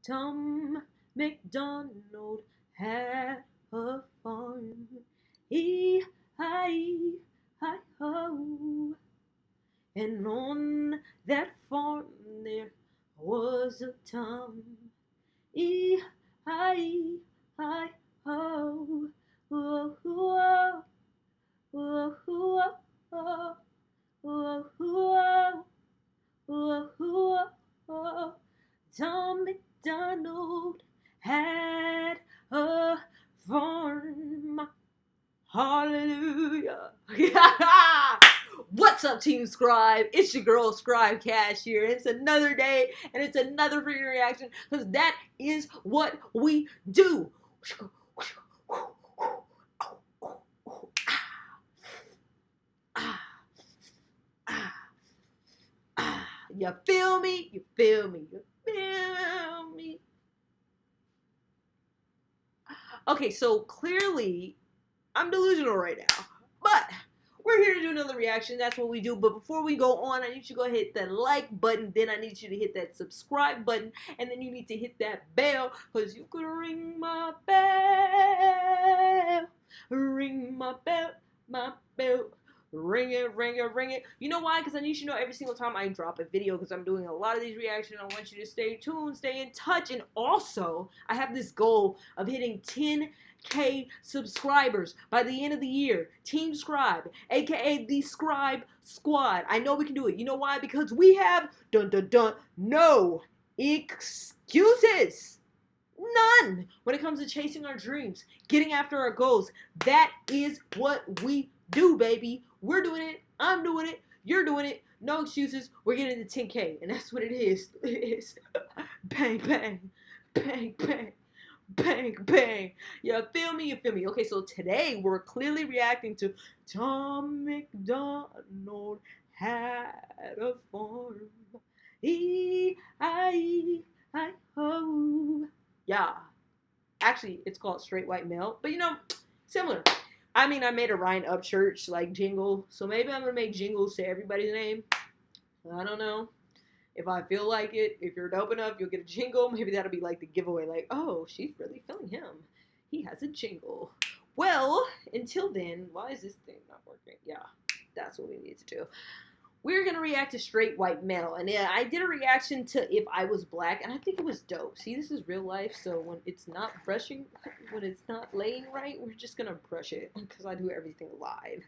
Tom MacDonald had a farm. E-I-E-I-O. And on that farm there was a Tom. E-I-E-I-O. Whoa, whoa, whoa, whoa, whoa, whoa, whoa, whoa, whoa. Tom MacDonald had a farm. Hallelujah. What's up, Team Scribe? It's your girl, Scribe Cash here. It's another day, and it's another freaking reaction, because that is what we do. You feel me? You feel me? You feel me? Okay, so clearly, I'm delusional right now, but we're here to do another reaction. That's what we do. But before we go on, I need you to go ahead and hit that like button. Then I need you to hit that subscribe button. And then you need to hit that bell, because you could ring my bell. Ring my bell, my bell. Ring it, ring it, ring it. You know why? Because I need you to know every single time I drop a video, because I'm doing a lot of these reactions. I want you to stay tuned, stay in touch. And also, I have this goal of hitting 10K subscribers by the end of the year. Team Scribe, aka the Scribe Squad. I know we can do it. You know why? Because we have no excuses. None when it comes to chasing our dreams, getting after our goals. That is what we do, baby. We're doing it. I'm doing it. You're doing it. No excuses. We're getting to 10K, and that's what it is. It is bang, bang, bang, bang. Bang, bang. You feel me? You feel me? Okay, so today we're clearly reacting to Tom MacDonald had a farm. E-I-E-I-O. Yeah. Actually, it's called Straight White Male, but you know, similar. I mean, I made a Ryan Upchurch like jingle, so maybe I'm gonna make jingles to everybody's name. I don't know. If I feel like it, if you're dope enough, you'll get a jingle. Maybe that'll be like the giveaway. Like, oh, she's really feeling him. He has a jingle. Well, until then, why is this thing not working? Yeah, that's what we need to do. We're going to react to Straight White Male. And yeah, I did a reaction to If I Was Black, and I think it was dope. See, this is real life, so when it's not brushing, when it's not laying right, we're just going to brush it, because I do everything live.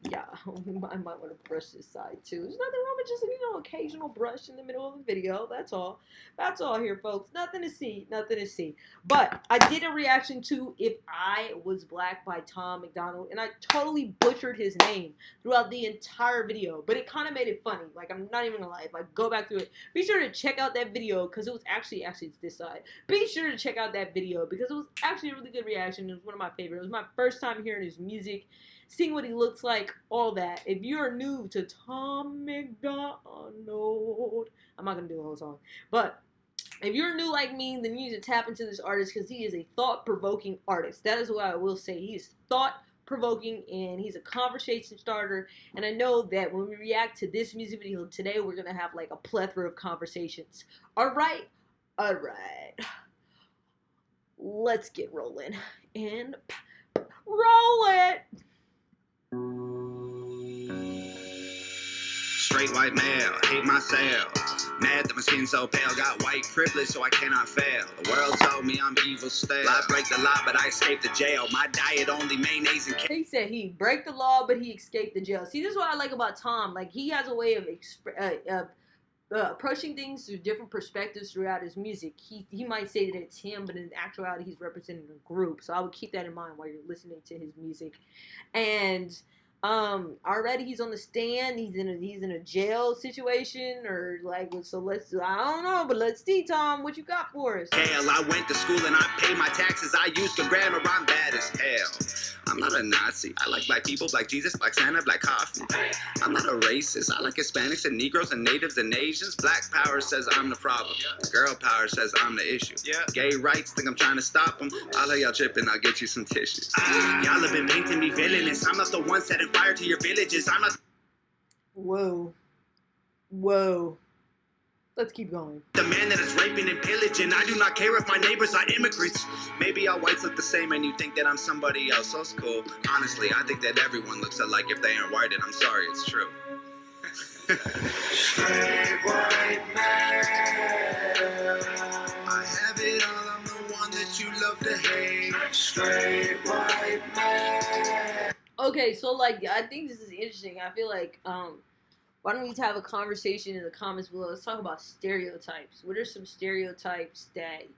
Yeah, I might want to brush this side too. There's nothing wrong with just, you know, occasional brush in the middle of the video. That's all. That's all here, folks. Nothing to see. Nothing to see. But I did a reaction to If I Was Black by Tom MacDonald, and I totally butchered his name throughout the entire video. But it kind of made it funny. Like, I'm not even gonna lie. If I go back through it, be sure to check out that video, because it was actually it's this side. Be sure to check out that video, because it was actually a really good reaction. It was one of my favorites. It was my first time hearing his music, seeing what he looks like, all that. If you're new to Tom MacDonald, I'm not going to do the whole song, but if you're new like me, then you need to tap into this artist, because he is a thought-provoking artist. That is what I will say. He is thought-provoking, and he's a conversation starter, and I know that when we react to this music video today, we're going to have like a plethora of conversations. Alright? Alright. Let's get rolling. And roll it! Straight white male, hate myself. Mad that my skin so pale, got white privilege so I cannot fail. The world told me I'm evil still. I break the law, but I escaped the jail. My diet only mayonnaise and He said he break the law, but he escaped the jail. See, this is what I like about Tom. Like, he has a way of approaching things through different perspectives throughout his music. He might say that it's him, but in actuality, he's representing a group. So I would keep that in mind while you're listening to his music. And already he's on the stand. He's in a jail situation, or like, so let's, I don't know, but let's see, Tom, what you got for us? hell. I went to school and I pay my taxes. I used to grammar, I'm bad as hell. I'm not a Nazi. I like black people, black Jesus, black Santa, black coffee. I'm not a racist. I like Hispanics and Negroes and Natives and Asians. Black power says I'm the problem. Girl power says I'm the issue. Gay rights think I'm trying to stop them. I'll let y'all trip and I'll get you some tissues. Y'all have been painting me villainous. I'm not the one setting fire to your villages. I'm not. Whoa. Whoa. Let's keep going. The man that is raping and pillaging. I do not care if my neighbors are immigrants. Maybe all whites look the same and you think that I'm somebody else. So it's cool. Honestly, I think that everyone looks alike if they aren't white, and I'm sorry, it's true. Straight white male. I have it all. I'm the one that you love to hate. Straight white male. Okay, so like I think this is interesting. I feel like why don't we just have a conversation in the comments below? Let's talk about stereotypes. What are some stereotypes that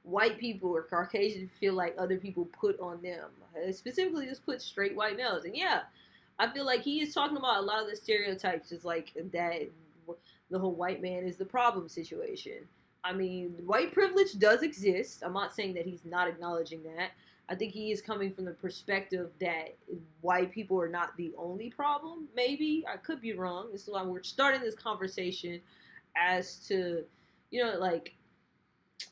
white people or Caucasians feel like other people put on them? Specifically, just put straight white males. And yeah, I feel like he is talking about a lot of the stereotypes is like that the whole white man is the problem situation. I mean, white privilege does exist. I'm not saying that he's not acknowledging that. I think he is coming from the perspective that white people are not the only problem, maybe. I could be wrong. This is why we're starting this conversation as to, you know, like,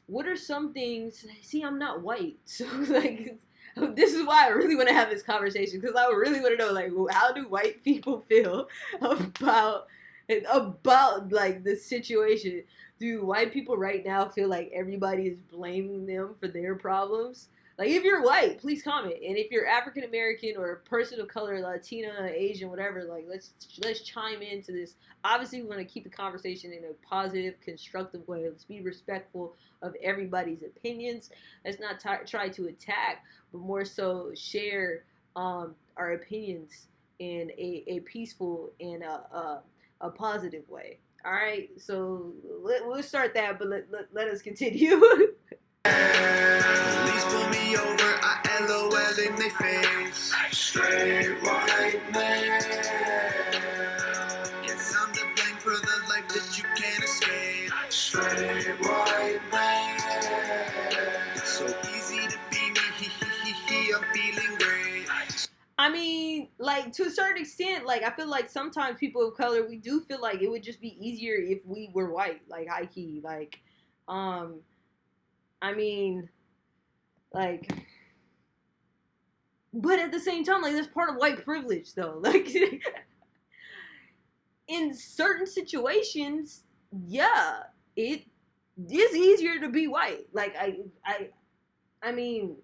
what are some things... See, I'm not white. So, like, this is why I really want to have this conversation, because I really want to know, like, how do white people feel about like, the situation? Do white people right now feel like everybody is blaming them for their problems? Like, if you're white, please comment. And if you're African American or a person of color, Latina, Asian, whatever, like, let's chime into this. Obviously, we want to keep the conversation in a positive, constructive way. Let's be respectful of everybody's opinions. Let's not try to attack, but more so share our opinions in a peaceful and a positive way. All right, so we'll start that, but let us continue. Please pull me over, I LOL in their face. Straight white man. Guess I'm to blame for the life that you can't escape. Straight white man. It's so easy to be me, I'm feeling great. I mean, like, to a certain extent, like, I feel like sometimes people of color, we do feel like it would just be easier if we were white, like, high key, like, I mean, like, but at the same time, like, that's part of white privilege, though. Like, in certain situations, yeah, it is easier to be white. Like, I mean,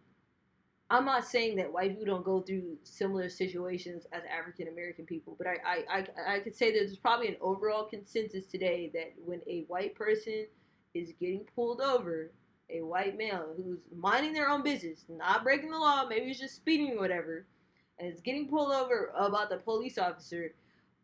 I'm not saying that white people don't go through similar situations as African American people, but I could say that there's probably an overall consensus today that when a white person is getting pulled over, a white male who's minding their own business, not breaking the law, maybe he's just speeding or whatever, and is getting pulled over about the police officer,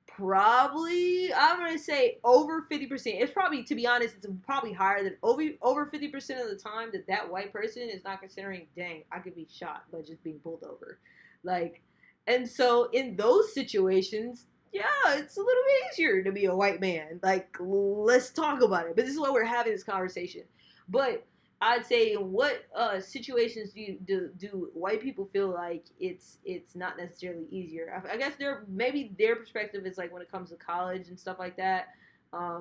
probably, I'm going to say over 50%. It's probably, to be honest, it's probably higher than over 50% of the time that white person is not considering, dang, I could be shot by just being pulled over. Like, and so in those situations, yeah, it's a little bit easier to be a white man. Like, let's talk about it. But this is why we're having this conversation. But I'd say, in what situations do white people feel like it's not necessarily easier? I guess maybe their perspective is like when it comes to college and stuff like that,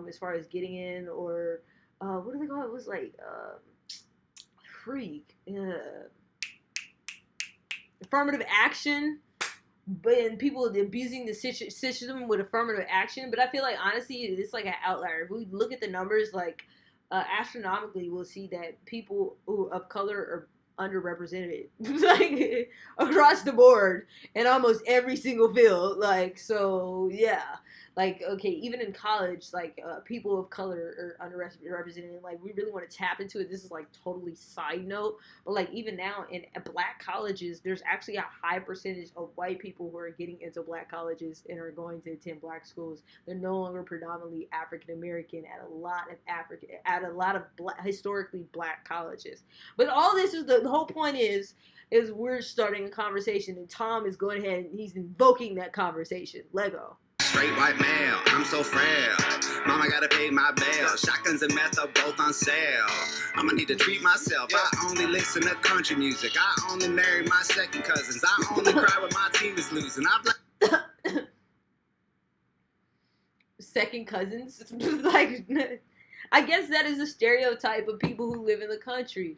as far as getting in, or what do they call it? It was like affirmative action, but people abusing the system with affirmative action. But I feel like, honestly, it's like an outlier. If we look at the numbers, like, astronomically, we'll see that people of color are underrepresented, like, across the board in almost every single field. Like, so yeah, like, okay, even in college, like, people of color are underrepresented. Like, we really want to tap into it. This is like totally side note, but like, even now in black colleges, there's actually a high percentage of white people who are getting into black colleges and are going to attend black schools. They're no longer predominantly African American at a lot of historically black colleges. But all this is the whole point is we're starting a conversation, and Tom is going ahead and he's invoking that conversation. Lego. Straight white male, I'm so frail. Mama gotta pay my bail. Shotguns and meth are both on sale. I'ma need to treat myself. I only listen to country music. I only marry my second cousins. I only cry when my team is losing. Second cousins? Like, I guess that is a stereotype of people who live in the country.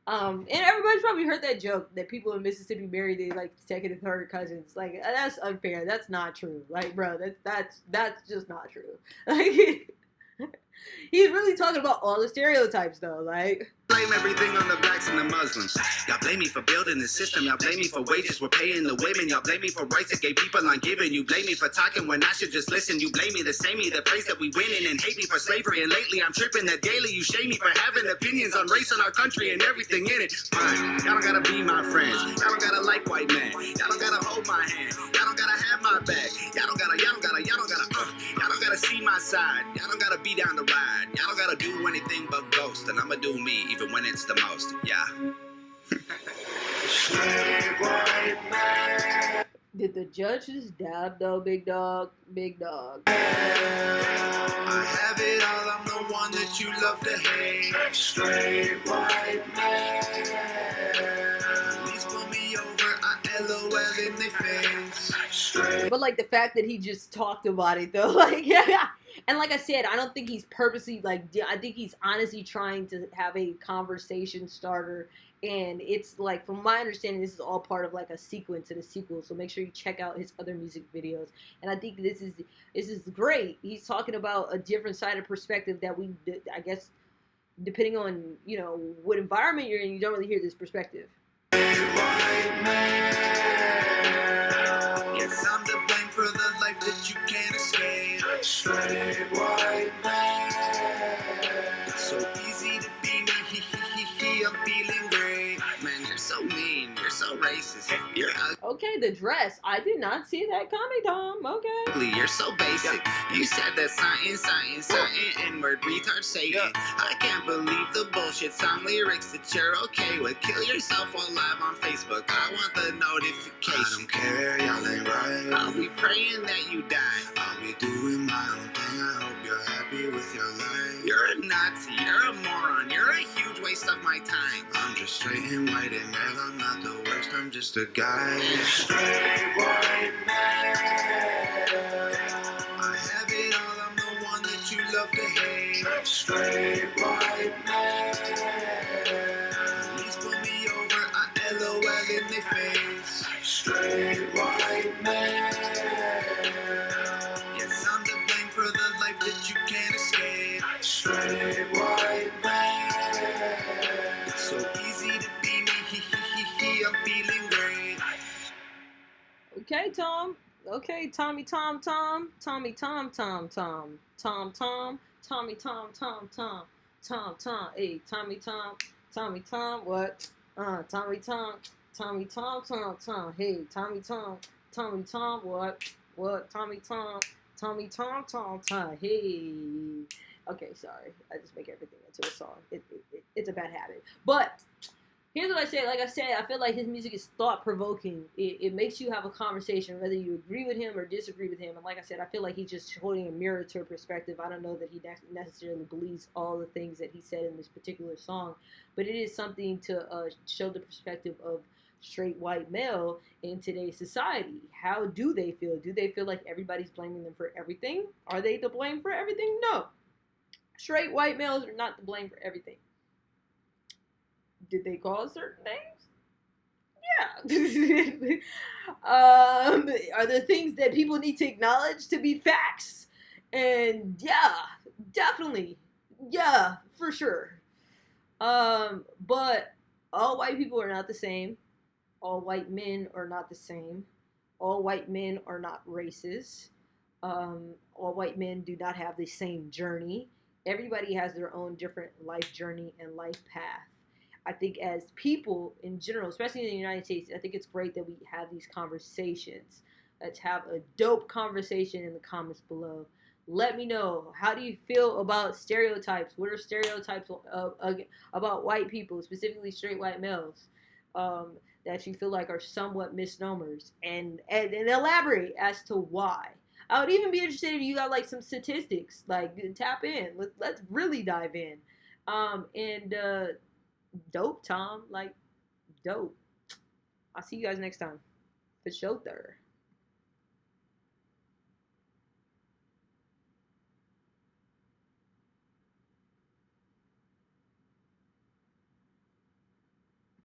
And everybody's probably heard that joke that people in Mississippi marry their, like, second and third cousins. Like, that's unfair. That's not true. Like, bro, that's just not true. Like, He's really talking about all the stereotypes, though. Like, Blame everything on the blacks and the Muslims. Y'all blame me for building the system. Y'all blame me for wages we're paying the women. Y'all blame me for rights that gay people aren't giving. You blame me for talking when I should just listen. You blame me the same me, the praise that we winning, and hate me for slavery. And lately I'm tripping that daily you shame me for having opinions on race in our country and everything in it. Fine, y'all don't gotta be my friends. Y'all don't gotta like white men. Y'all don't gotta hold my hand. Y'all don't gotta have my back. Y'all don't gotta see my side. Y'all don't gotta be down the ride. Y'all don't gotta do anything but ghost. And I'ma do me even when it's the most. Yeah. did the judges dab, though, big dog? Big dog. I have it all, I'm the one that you love to hate. Straight white man. Please pull me over, I LOL in their face. Straight. But, like, the fact that he just talked about it, though, like, yeah. And like I said, I don't think he's purposely, like, I think he's honestly trying to have a conversation starter. And it's, like, from my understanding, this is all part of, like, a sequence in a sequel. So make sure you check out his other music videos. And I think this is great. He's talking about a different side of perspective that we, I guess, depending on, you know, what environment you're in, you don't really hear this perspective. White man. Yes, I'm to blame for the life that you can't escape. Straight white man. It's so easy to be me, I'm feeling great. Man, you're so mean, you're so racist, you're Okay, the dress. I did not see that coming, Tom. Okay. ugly, you're so basic. You said that something, N-word, retard, Satan. I can't believe the bullshit song lyrics that you're okay with. Kill yourself while live on Facebook. I want the notification. I don't care, y'all ain't right. I'll be praying that you die. I'll be doing my own thing. I hope you're happy with your life. You're a Nazi, you're a moron, you're a huge waste of my time. I'm just straight and white and male. I'm not the worst, I'm just a guy. Straight white man. I have it all, I'm the one that you love to hate. Straight white man. Please pull me over, I LOL in their face. Straight white man. Yes, I'm to blame for the life that you can't escape. Straight white man. It's so easy to be me, I'm feeling great. Okay, Tom. Okay, Tommy Tom Tom. Tommy Tom Tom Tom. Tom Tom. Tommy Tom Tom Tom. Tom Tom. Hey, Tommy Tom. Tommy Tom. What? Tommy Tom. Tommy Tom Tom Tom. Hey, Tommy Tom. Tommy Tom. What? What? Tommy Tom. Tommy Tom Tom Tom. Hey. Okay, sorry. I just make everything into a song. It's a bad habit. But here's what I say. Like I said, I feel like his music is thought-provoking. It makes you have a conversation, whether you agree with him or disagree with him. And like I said, I feel like he's just holding a mirror to a perspective. I don't know that he necessarily believes all the things that he said in this particular song, but it is something to show the perspective of straight white male in today's society. How do they feel? Do they feel like everybody's blaming them for everything? Are they to blame for everything? No. Straight white males are not to blame for everything. Did they cause certain things? Yeah. Are there things that people need to acknowledge to be facts? And yeah, definitely. Yeah, for sure. But all white people are not the same. All white men are not the same. All white men are not racist. All white men do not have the same journey. Everybody has their own different life journey and life path. I think as people in general, especially in the United States, I think it's great that we have these conversations. Let's have a dope conversation in the comments below. Let me know, how do you feel about stereotypes? What are stereotypes about white people, specifically straight white males, that you feel like are somewhat misnomers? And elaborate as to why. I would even be interested if you got like some statistics, like tap in. Let's really dive in. Dope, Tom. Like, dope. I'll see you guys next time. For sure.